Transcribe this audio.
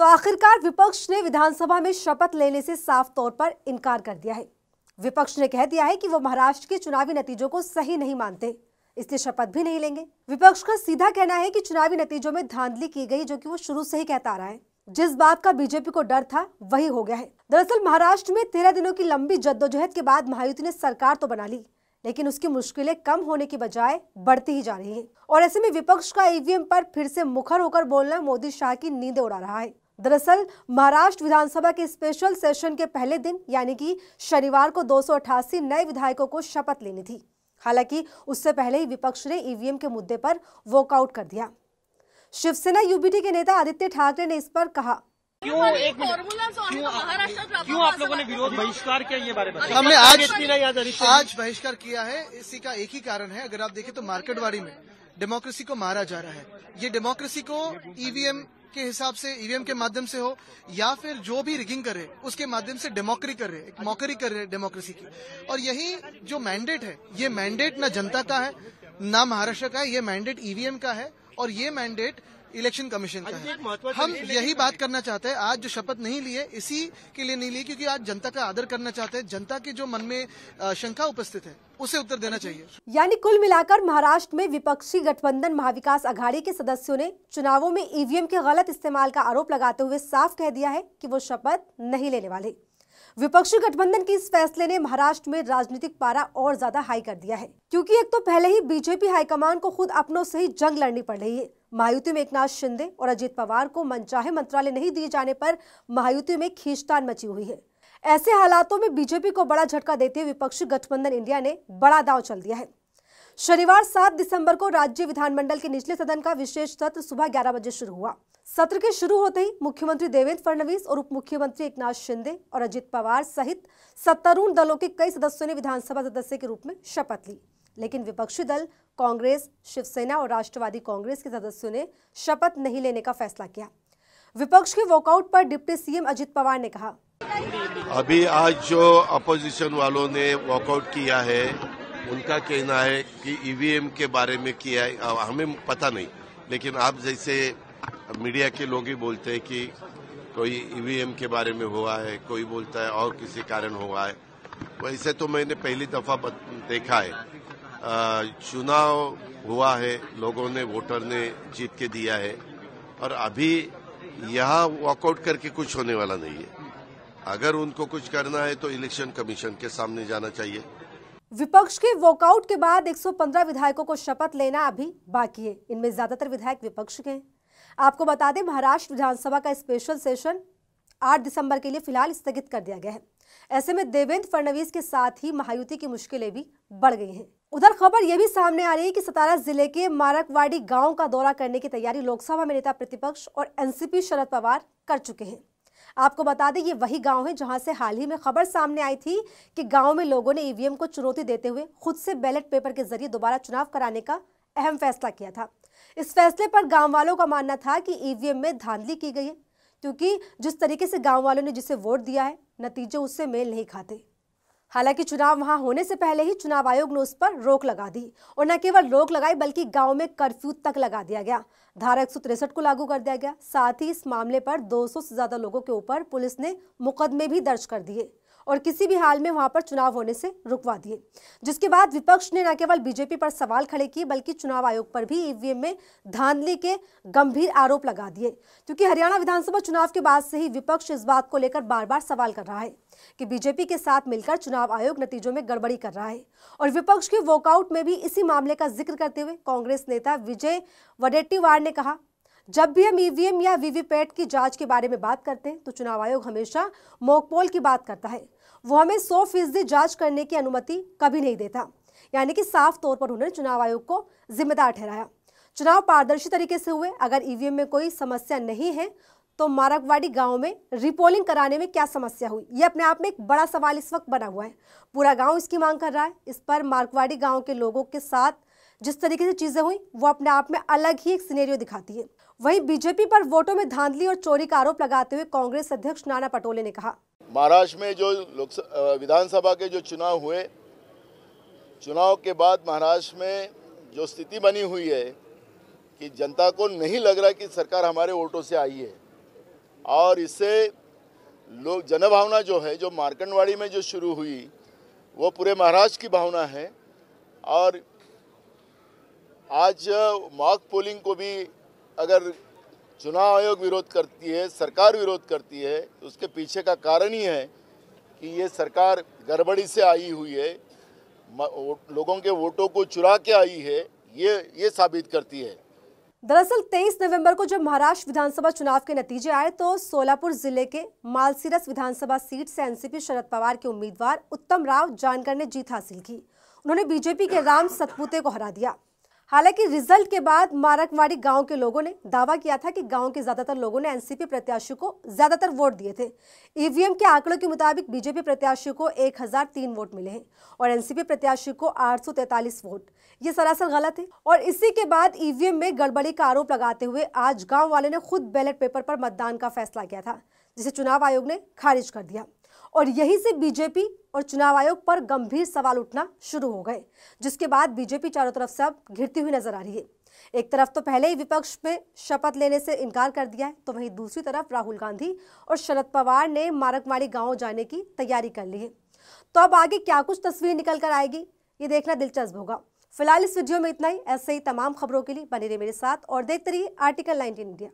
आखिरकार विपक्ष ने विधानसभा में शपथ लेने से साफ तौर पर इनकार कर दिया है। विपक्ष ने कह दिया है कि वो महाराष्ट्र के चुनावी नतीजों को सही नहीं मानते, इसलिए शपथ भी नहीं लेंगे। विपक्ष का सीधा कहना है कि चुनावी नतीजों में धांधली की गई, जो कि वो शुरू से ही कहता आ रहा है। जिस बात का बीजेपी को डर था वही हो गया है। दरअसल महाराष्ट्र में 13 दिनों की लंबी जद्दोजहद के बाद महायुति ने सरकार तो बना ली, लेकिन उसकी मुश्किलें कम होने की बजाय बढ़ती ही जा रही हैं। और ऐसे में विपक्ष का ईवीएम पर फिर से मुखर होकर बोलना मोदी शाह की नींदें उड़ा रहा है। दरअसल महाराष्ट्र विधानसभा के स्पेशल सेशन के पहले दिन यानी कि शनिवार को 288 नए विधायकों को शपथ लेनी थी। हालांकि उससे पहले ही विपक्ष ने ईवीएम के मुद्दे पर वॉकआउट कर दिया। शिवसेना यूबीटी के नेता आदित्य ठाकरे ने इस पर कहा, क्यों आप लोगों ने विरोध बहिष्कार किया, ये बारे में हमने आज बहिष्कार किया है। इसी का एक ही कारण है, अगर आप देखें तो मार्केटवाड़ी में डेमोक्रेसी को मारा जा रहा है। ये डेमोक्रेसी को ईवीएम के हिसाब से, ईवीएम के माध्यम से हो या फिर जो भी रिगिंग कर रहे उसके माध्यम से मॉकरी कर रहे डेमोक्रेसी की। और यही जो मैंडेट है, ये मैंडेट न जनता का है ना महाराष्ट्र का है, ये मैंडेट ईवीएम का है और ये मैंडेट इलेक्शन कमीशन का है। हम यही बात करना चाहते हैं। आज जो शपथ नहीं लिए इसी के लिए नहीं लिए क्योंकि आज जनता का आदर करना चाहते हैं। जनता के जो मन में शंका उपस्थित है उसे उत्तर देना चाहिए। यानी कुल मिलाकर महाराष्ट्र में विपक्षी गठबंधन महाविकास अघाड़ी के सदस्यों ने चुनावों में ईवीएम के गलत इस्तेमाल का आरोप लगाते हुए साफ कह दिया है कि वो शपथ नहीं लेने वाले। विपक्षी गठबंधन के इस फैसले ने महाराष्ट्र में राजनीतिक पारा और ज्यादा हाई कर दिया है, क्योंकि एक तो पहले ही बीजेपी हाईकमान को खुद अपनों से ही जंग लड़नी पड़ रही है। महायुति में एकनाथ शिंदे और अजित पवार को मनचाहे मंत्रालय नहीं दिए जाने पर महायुति में खींचतान मची हुई है। ऐसे हालातों में बीजेपी को बड़ा झटका देते हुए विपक्षी गठबंधन इंडिया ने बड़ा दांव चल दिया है। शनिवार 7 दिसंबर को राज्य विधानमंडल के निचले सदन का विशेष सत्र सुबह 11 बजे शुरू हुआ। सत्र के शुरू होते ही मुख्यमंत्री देवेंद्र फडणवीस और उप मुख्यमंत्री एकनाथ शिंदे और अजित पवार सहित सत्तारूढ़ दलों के कई सदस्यों ने विधानसभा सदस्य के रूप में शपथ ली, लेकिन विपक्षी दल कांग्रेस, शिवसेना और राष्ट्रवादी कांग्रेस के सदस्यों ने शपथ नहीं लेने का फैसला किया। विपक्ष के वॉकआउट पर डिप्टी सीएम अजित पवार ने कहा, अभी आज जो अपोजिशन वालों ने वॉकआउट किया है उनका कहना है कि ईवीएम के बारे में किया है, हमें पता नहीं, लेकिन आप जैसे मीडिया के लोग ही बोलते हैं कि कोई ईवीएम के बारे में हुआ है, कोई बोलता है और किसी कारण हुआ है। वैसे तो मैंने पहली दफा देखा है, चुनाव हुआ है, लोगों ने, वोटर ने जीत के दिया है और अभी यहाँ वॉकआउट करके कुछ होने वाला नहीं है। अगर उनको कुछ करना है तो इलेक्शन कमीशन के सामने जाना चाहिए। विपक्ष के वॉकआउट के बाद 115 विधायकों को शपथ लेना अभी बाकी है। इनमें ज्यादातर विधायक विपक्ष के हैं। आपको बता दें, महाराष्ट्र विधानसभा का स्पेशल सेशन 8 दिसंबर के लिए फिलहाल स्थगित कर दिया गया है। ऐसे में देवेंद्र फडणवीस के साथ ही महायुति की मुश्किलें भी बढ़ गई हैं। उधर खबर यह भी सामने आ रही है कि सतारा जिले के मारकवाड़ी गांव का दौरा करने की तैयारी लोकसभा में नेता प्रतिपक्ष और एनसीपी शरद पवार कर चुके हैं। आपको बता दें, ये वही गांव है जहां से हाल ही में खबर सामने आई थी कि गांव में लोगों ने ईवीएम को चुनौती देते हुए खुद से बैलेट पेपर के जरिए दोबारा चुनाव कराने का अहम फैसला किया था। इस फैसले पर गांव वालों का मानना था कि ईवीएम में धांधली की गई है, क्योंकि जिस तरीके से गांव वालों ने जिसे वोट दिया है, नतीजे उससे मेल नहीं खाते। हालांकि चुनाव वहां होने से पहले ही चुनाव आयोग ने उस पर रोक लगा दी और न केवल रोक लगाई बल्कि गांव में कर्फ्यू तक लगा दिया गया। धारा 163 को लागू कर दिया गया। साथ ही इस मामले पर 200 से ज्यादा लोगों के ऊपर पुलिस ने मुकदमे भी दर्ज कर दिए और किसी भी हाल में वहां पर चुनाव होने से रुकवा दिए। जिसके बाद विपक्ष ने न केवल बीजेपी पर सवाल खड़े किए बल्कि चुनाव आयोग पर भी ईवीएम में धांधली के गंभीर आरोप लगा दिए, क्योंकि हरियाणा विधानसभा चुनाव के बाद से ही विपक्ष इस बात को लेकर बार बार सवाल कर रहा है कि बीजेपी के साथ मिलकर चुनाव आयोग नतीजों में गड़बड़ी कर रहा है। और विपक्ष के वॉकआउट में भी इसी मामले का जिक्र करते हुए कांग्रेस नेता विजय वडेट्टीवार ने कहा, जब भी हम ईवीएम या वीवीपैट की जांच के बारे में बात करते हैं तो चुनाव आयोग हमेशा मॉकपोल की बात करता है। वो हमें 100% जांच करने की अनुमति कभी नहीं देता। यानी कि साफ तौर पर उन्होंने चुनाव आयोग को जिम्मेदार ठहराया। चुनाव पारदर्शी तरीके से हुए। अगर ईवीएम में कोई समस्या नहीं है तो मारकवाड़ी गांव में रिपोलिंग कराने में क्या समस्या हुई, ये अपने आप में एक बड़ा सवाल इस वक्त बना हुआ है। पूरा गांव इसकी मांग कर रहा है। इस पर मारकवाड़ी गांव के लोगों के साथ जिस तरीके से चीजें हुई वो अपने आप में अलग ही एक सिनेरियो दिखाती है। वहीं बीजेपी पर वोटों में धांधली और चोरी का आरोप लगाते हुए कांग्रेस अध्यक्ष नाना पटोले ने कहा, महाराष्ट्र में जो विधानसभा के जो चुनाव हुए, चुनाव के बाद महाराष्ट्र में जो स्थिति बनी हुई है कि जनता को नहीं लग रहा कि सरकार हमारे वोटों से आई है। और इससे लोग जनभावना जो है, जो मार्कंडवाड़ी में जो शुरू हुई, वो पूरे महाराष्ट्र की भावना है। और आज मॉक पोलिंग को भी अगर चुनाव आयोग विरोध करती है, सरकार विरोध करती है, तो उसके पीछे का कारण ही है कि ये सरकार गड़बड़ी से आई हुई है, लोगों के वोटों को चुरा के आई है, ये साबित करती है। दरअसल 23 नवंबर को जब महाराष्ट्र विधानसभा चुनाव के नतीजे आए तो सोलापुर जिले के मालसीरस विधानसभा सीट से एनसीपी शरद पवार के उम्मीदवार उत्तम राव जानकर ने जीत हासिल की। उन्होंने बीजेपी के राम सतपुते को हरा दिया। हालांकि रिजल्ट के बाद मारकवाड़ी गांव के लोगों ने दावा किया था कि गांव के ज्यादातर लोगों ने एनसीपी प्रत्याशी को ज्यादातर वोट दिए थे। ईवीएम के आंकड़ों के मुताबिक बीजेपी प्रत्याशी को 1003 वोट मिले हैं और एनसीपी प्रत्याशी को 843 वोट। ये सरासर गलत है और इसी के बाद ईवीएम में गड़बड़ी का आरोप लगाते हुए आज गाँव वाले ने खुद बैलेट पेपर पर मतदान का फैसला किया था, जिसे चुनाव आयोग ने खारिज कर दिया। और यहीं से बीजेपी और चुनाव आयोग पर गंभीर सवाल उठना शुरू हो गए, जिसके बाद बीजेपी चारों तरफ से अब घिरती हुई नजर आ रही है। एक तरफ तो पहले ही विपक्ष में शपथ लेने से इनकार कर दिया है, तो वहीं दूसरी तरफ राहुल गांधी और शरद पवार ने मारकवाड़ी गांव जाने की तैयारी कर ली है। तो अब आगे क्या कुछ तस्वीर निकल कर आएगी, ये देखना दिलचस्प होगा। फिलहाल इस वीडियो में इतना ही। ऐसे ही तमाम खबरों के लिए बने रहिए मेरे साथ और देखते रहिए आर्टिकल 19 इंडिया।